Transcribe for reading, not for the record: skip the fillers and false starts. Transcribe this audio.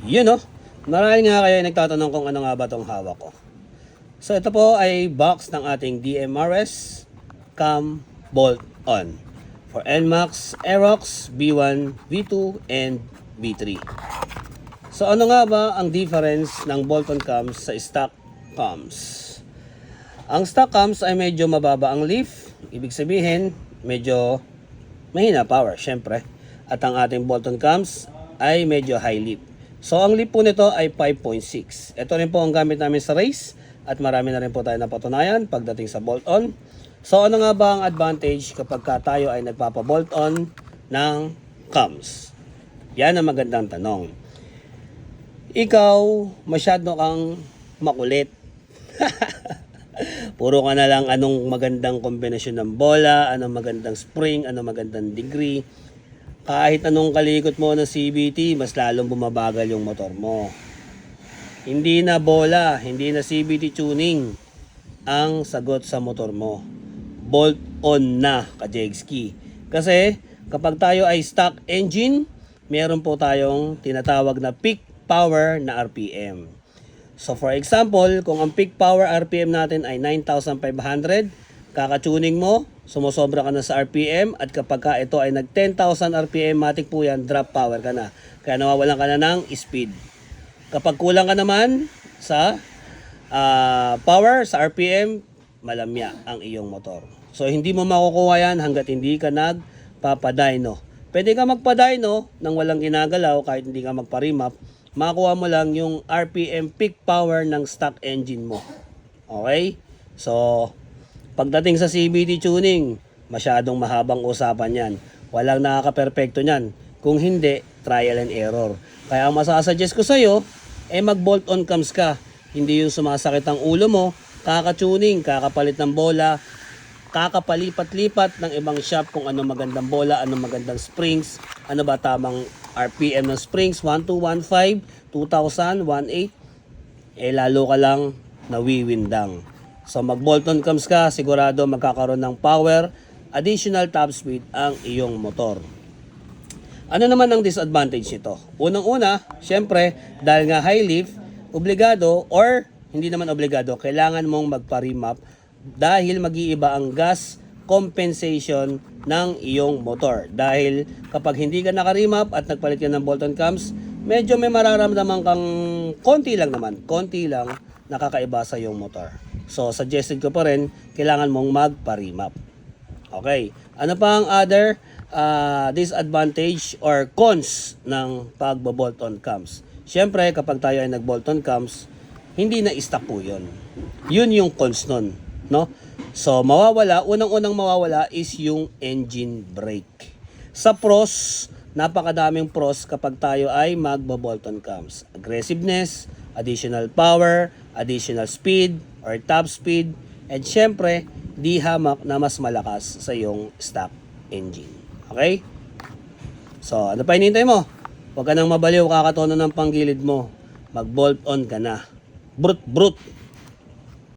Yun no, marami nga kayo nagtatanong kung ano nga ba itong hawak ko. So ito po ay box ng ating DMRS Cam Bolt On for NMAX, Aerox, B1, V2, and B3. So ano nga ba ang difference ng bolt-on cams sa stock cams? Ang stock cams ay medyo mababa ang lift, ibig sabihin medyo mahina power syempre. At ang ating bolt-on cams ay medyo high lift. So ang lift po nito ay 5.6. Ito rin po ang gamit namin sa race at marami na rin po tayo napatunayan pagdating sa bolt-on. So ano nga ba ang advantage kapag tayo ay nagpapa-bolt-on ng cams? Yan ang magandang tanong. Ikaw, masyado kang makulit. Puro ka na lang anong magandang kombinasyon ng bola, anong magandang spring, anong magandang degree. Kahit anong kalikot mo ng CVT, mas lalong bumabagal yung motor mo. Hindi na bola, hindi na CVT tuning ang sagot sa motor mo. Bolt on na, ka-Jegski. Kasi kapag tayo ay stock engine, meron po tayong tinatawag na peak power na RPM. So for example, kung ang peak power RPM natin ay 9,500, kaka-tuning mo, sumusobra ka na sa RPM at kapag ka ito ay nag 10,000 RPM, matik po yan, drop power ka na. Kaya nawawalan ka na ng speed. Kapag kulang ka naman sa power, sa RPM, malamya ang iyong motor. So hindi mo makukuha yan hanggat hindi ka nagpapadyno. Pwede ka magpadyno nang walang ginagalaw kahit hindi ka magpa-remap. Makuha mo lang yung RPM peak power ng stock engine mo. Okay? So, pagdating sa CVT tuning, masyadong mahabang usapan yan. Walang nakaka-perfecto niyan. Kung hindi, trial and error. Kaya ang masasuggest ko sa'yo, mag-bolt on cams ka. Hindi yung sumasakit ang ulo mo, kaka-tuning, kakapalit ng bola, kakapalipat-lipat ng ibang shop kung ano magandang bola, ano magandang springs, ano ba tamang RPM ng springs, 1215, 2000, 18, lalo ka lang nawiwindang. So mag-bolt-on cams ka, sigurado magkakaroon ng power, additional top speed ang iyong motor. Ano naman ang disadvantage nito? Unang-una, syempre, dahil nga high lift, obligado or hindi naman obligado, kailangan mong magpa-remap dahil mag-iiba ang gas compensation ng iyong motor. Dahil kapag hindi ka naka-remap at nagpalit ka ng bolt-on cams, medyo may mararamdaman kang konti lang nakakaiba sa iyong motor. So, suggested ko pa rin, kailangan mong magpa-remap. Okay. Ano pa ang other disadvantage or cons ng pagbo-bolt-on cams? Siyempre, kapag tayo ay nag-bolt-on cams, hindi na stock po yun. Yun yung cons nun. No? So, unang-unang mawawala is yung engine brake. Sa pros, napakadaming pros kapag tayo ay magbo-bolt-on cams. Aggressiveness, additional power, additional speed, or top speed, and syempre, di hamak na mas malakas sa iyong stock engine. Okay? So, ano pa hinihintay mo? Huwag ka nang mabaliw, kakatono ng panggilid mo. Mag-bolt-on ka na. Brut.